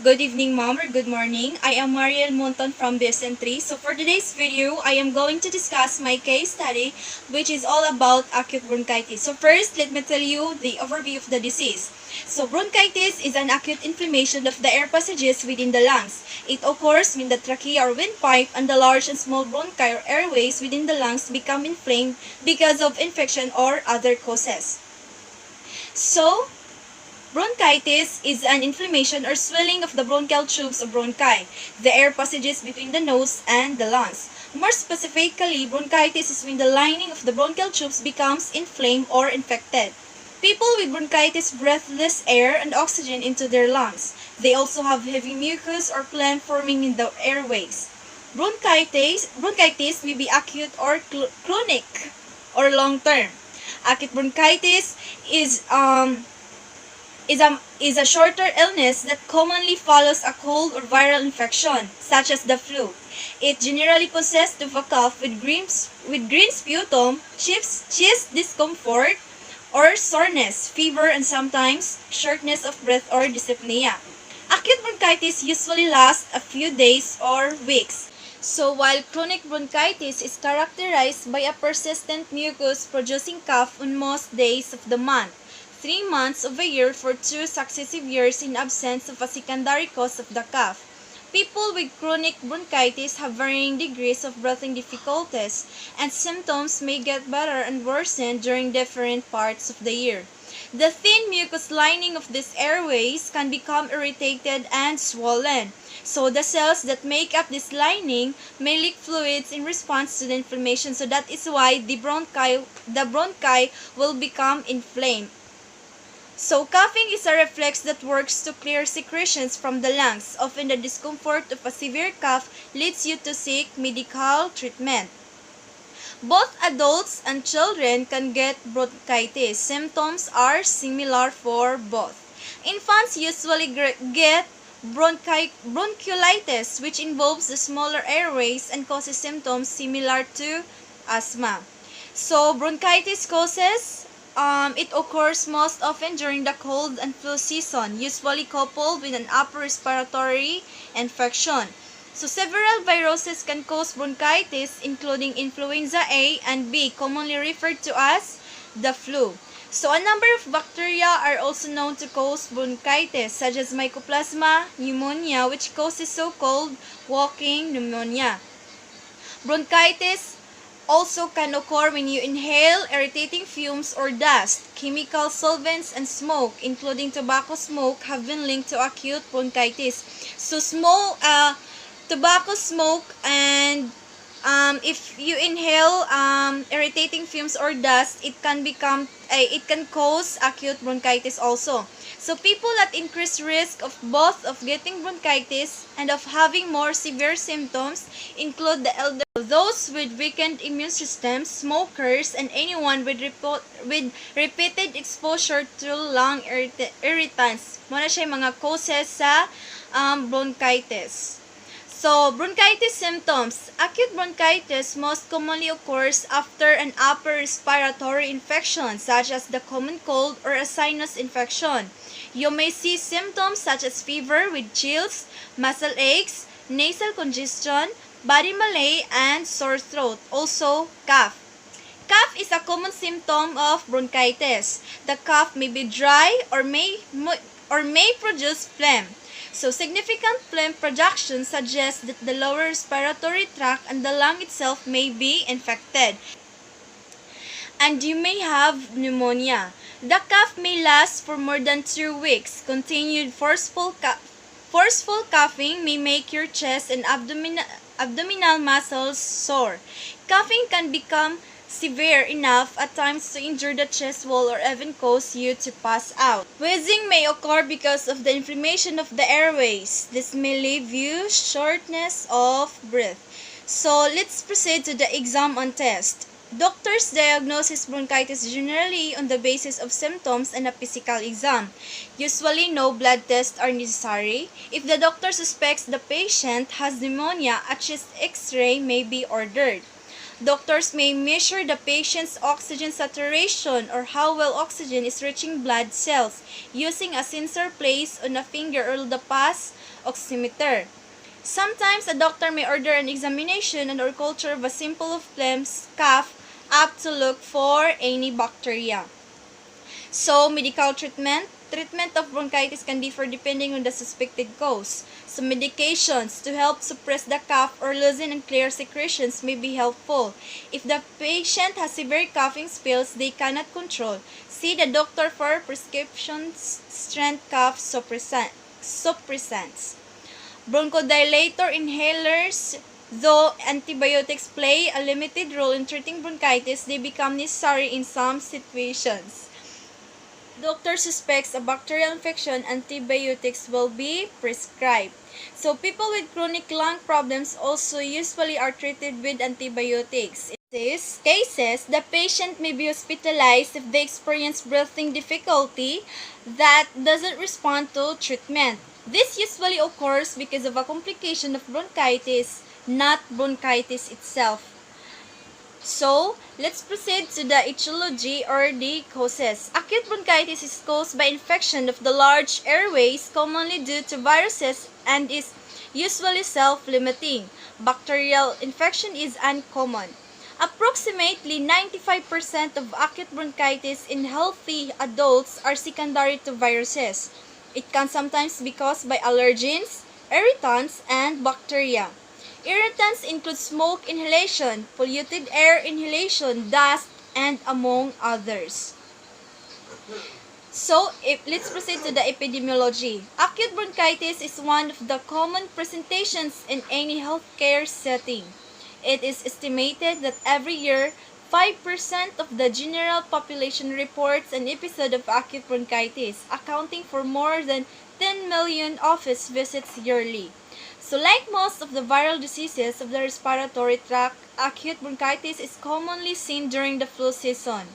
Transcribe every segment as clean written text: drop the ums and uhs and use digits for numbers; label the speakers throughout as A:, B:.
A: Good evening, mom, or good morning. I am Mariel Monton from BSN3. So for today's video, I am going to discuss my case study, which is all about acute bronchitis. So first, let me tell you the overview of the disease. So bronchitis is an acute inflammation of the air passages within the lungs. It occurs when the trachea or windpipe and the large and small bronchi or airways within the lungs become inflamed because of infection or other causes. So, bronchitis is an inflammation or swelling of the bronchial tubes of bronchi, the air passages between the nose and the lungs. More specifically, bronchitis is when the lining of the bronchial tubes becomes inflamed or infected. People with bronchitis breathe less air and oxygen into their lungs. They also have heavy mucus or phlegm forming in the airways. Bronchitis may be acute or chronic or long-term. Acute bronchitis is a shorter illness that commonly follows a cold or viral infection, such as the flu. It generally consists of a cough with green sputum, chest discomfort, or soreness, fever, and sometimes shortness of breath or dyspnea. Acute bronchitis usually lasts a few days or weeks. So while chronic bronchitis is characterized by a persistent mucus-producing cough on most days of the month, 3 months of a year for 2 successive years in absence of a secondary cause of the cough. People with chronic bronchitis have varying degrees of breathing difficulties, and symptoms may get better and worsen during different parts of the year. The thin mucous lining of these airways can become irritated and swollen. So the cells that make up this lining may leak fluids in response to the inflammation. So that is why the bronchi will become inflamed. So coughing is a reflex that works to clear secretions from the lungs. Often the discomfort of a severe cough leads you to seek medical treatment. Both adults and children can get bronchitis. Symptoms are similar for both. Infants usually get bronchiolitis, which involves the smaller airways and causes symptoms similar to asthma. So bronchitis causes it occurs most often during the cold and flu season, usually coupled with an upper respiratory infection. So several viruses can cause bronchitis, including influenza A and B, commonly referred to as the flu. So a number of bacteria are also known to cause bronchitis, such as Mycoplasma pneumonia, which causes so-called walking pneumonia. Bronchitis also can occur when you inhale irritating fumes or dust. Chemical solvents and smoke, including tobacco smoke, have been linked to acute bronchitis. So tobacco smoke and if you inhale irritating fumes or dust, it can cause acute bronchitis also. So people at increased risk of both of getting bronchitis and of having more severe symptoms include the elderly, those with weakened immune systems, smokers, and anyone with repeated exposure to lung irritants. Muna siya mga causes sa bronchitis. So, bronchitis symptoms. Acute bronchitis most commonly occurs after an upper respiratory infection, such as the common cold or a sinus infection. You may see symptoms such as fever with chills, muscle aches, nasal congestion, body malaise, and sore throat. Also, cough. Cough is a common symptom of bronchitis. The cough may be dry or may produce phlegm. So, significant phlegm production suggests that the lower respiratory tract and the lung itself may be infected, and you may have pneumonia. The cough may last for more than 2 weeks. Continued forceful coughing may make your chest and abdominal muscles sore. Coughing can become severe enough at times to injure the chest wall or even cause you to pass out. Wheezing may occur because of the inflammation of the airways. This may leave you shortness of breath. So let's proceed to the exam and test. Doctors diagnose bronchitis generally on the basis of symptoms and a physical exam. Usually, no blood tests are necessary. If the doctor suspects the patient has pneumonia, a chest X-ray may be ordered. Doctors may measure the patient's oxygen saturation or how well oxygen is reaching blood cells using a sensor placed on a finger or the pulse oximeter. Sometimes a doctor may order an examination and or culture of a sample of phlegms, cough, up to look for any bacteria. So, medical treatment. Treatment of bronchitis can differ depending on the suspected cause. So, medications to help suppress the cough or loosen and clear secretions may be helpful. If the patient has severe coughing spells they cannot control, see the doctor for prescription strength cough suppressants. Bronchodilator inhalers. Though antibiotics play a limited role in treating bronchitis, they become necessary in some situations. Doctor suspects a bacterial infection, antibiotics will be prescribed. So people with chronic lung problems also usually are treated with antibiotics. In these cases, the patient may be hospitalized if they experience breathing difficulty that doesn't respond to treatment. This usually occurs because of a complication of bronchitis, not bronchitis itself. So, let's proceed to the etiology or the causes. Acute bronchitis is caused by infection of the large airways, commonly due to viruses, and is usually self-limiting. Bacterial infection is uncommon. Approximately 95% of acute bronchitis in healthy adults are secondary to viruses. It can sometimes be caused by allergens, irritants, and bacteria. Irritants include smoke inhalation, polluted air inhalation, dust, and among others. So, let's proceed to the epidemiology. Acute bronchitis is one of the common presentations in any healthcare setting. It is estimated that every year, 5% of the general population reports an episode of acute bronchitis, accounting for more than 10 million office visits yearly. So like most of the viral diseases of the respiratory tract, acute bronchitis is commonly seen during the flu season.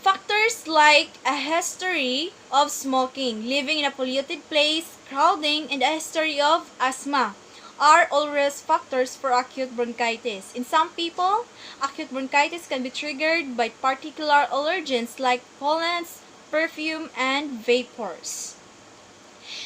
A: Factors like a history of smoking, living in a polluted place, crowding, and a history of asthma are all risk factors for acute bronchitis. In some people, acute bronchitis can be triggered by particular allergens like pollens, perfume, and vapors.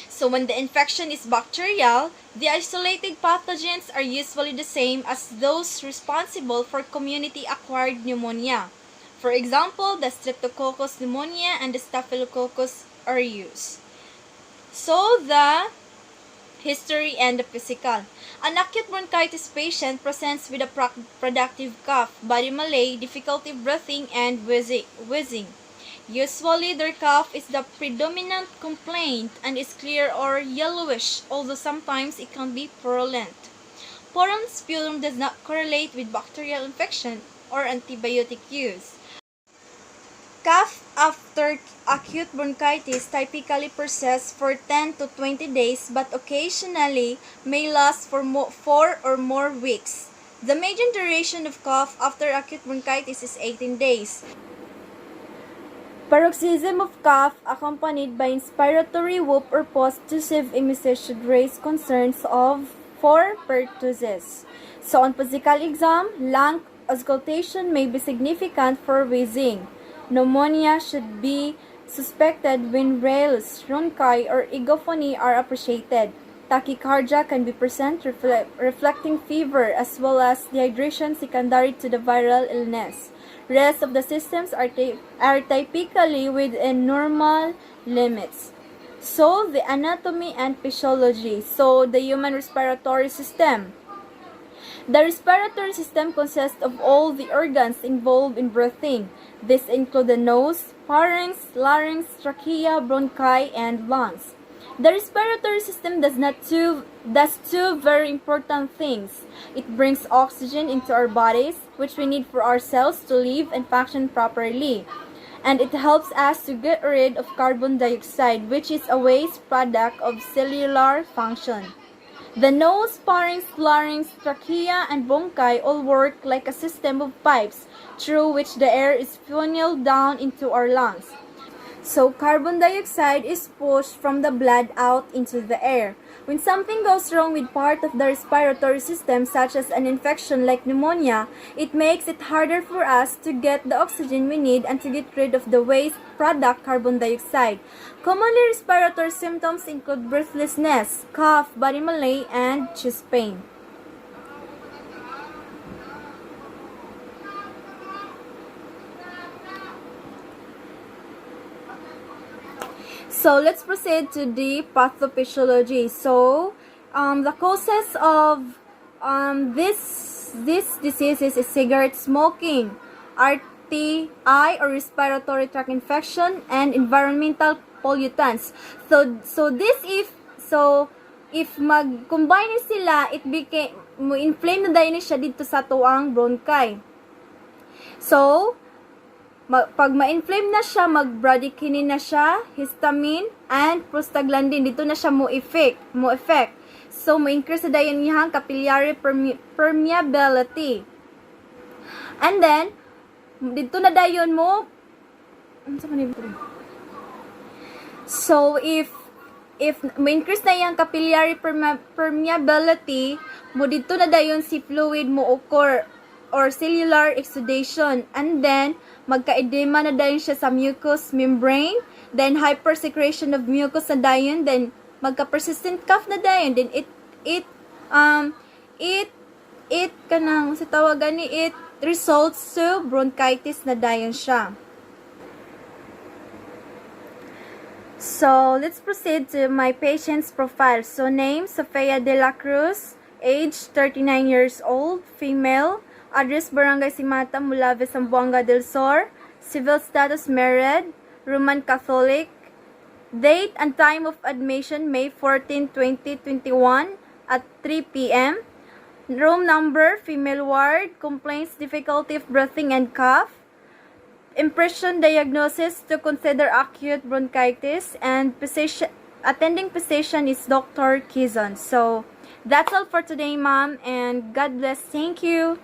A: So when the infection is bacterial, the isolated pathogens are usually the same as those responsible for community-acquired pneumonia. For example, the Streptococcus pneumonia and the Staphylococcus aureus. So the history and the physical. An acute bronchitis patient presents with a productive cough, body malaise, difficulty breathing, and wheezing. Usually, their cough is the predominant complaint and is clear or yellowish, although sometimes it can be purulent. Purulent sputum does not correlate with bacterial infection or antibiotic use. Cough after acute bronchitis typically persists for 10 to 20 days but occasionally may last for 4 or more weeks. The median duration of cough after acute bronchitis is 18 days. Paroxysm of cough accompanied by inspiratory whoop or post-tussive emesis should raise concerns for pertussis. So on physical exam, lung auscultation may be significant for wheezing. Pneumonia should be suspected when rales, rhonchi, or egophony are appreciated. Tachycardia can be present reflecting fever as well as dehydration secondary to the viral illness. Rest of the systems are typically within normal limits. So, the anatomy and physiology. So, the human respiratory system. The respiratory system consists of all the organs involved in breathing. These include the nose, pharynx, larynx, trachea, bronchi, and lungs. The respiratory system does two very important things. It brings oxygen into our bodies, which we need for our cells to live and function properly. And it helps us to get rid of carbon dioxide, which is a waste product of cellular function. The nose, pharynx, larynx, trachea, and bronchi all work like a system of pipes through which the air is funneled down into our lungs. So carbon dioxide is pushed from the blood out into the air. When something goes wrong with part of the respiratory system, such as an infection like pneumonia, it makes it harder for us to get the oxygen we need and to get rid of the waste product carbon dioxide. Commonly, respiratory symptoms include breathlessness, cough, body malaise, and chest pain. So let's proceed to the pathophysiology. So the causes of this diseases is cigarette smoking, RTI or respiratory tract infection, and environmental pollutants. So if mag-combine sila, it became mo-inflame na dahil siya dito sa tuang bronchi. So pag ma-inflame na siya, mag-bradykinin na siya, histamine, and prostaglandin. Dito na siya mo effect. So, mo-increase na dayon niyang capillary permeability. And then, dito na dayon mo, so, if ma-increase na yung capillary permeability, mo dito na dayon si fluid mo occur or cellular exudation, and then magka-edema na dayon siya sa mucous membrane, then hypersecretion of mucus na dayon, then magka-persistent cough na dayon, then it kanang sa tawagan ni it results to bronchitis na dayon siya. So let's proceed to my patient's profile. So name Sofia de la Cruz, age 39 years old, female. Address Barangay Simata, Mulave, Zamboanga del Sur. Civil status married. Roman Catholic. Date and time of admission May 14, 2021 at 3 p.m. Room number female ward. Complaints difficulty of breathing and cough. Impression diagnosis to consider acute bronchitis, and attending physician is Dr. Kizon. So that's all for today, ma'am, and God bless. Thank you.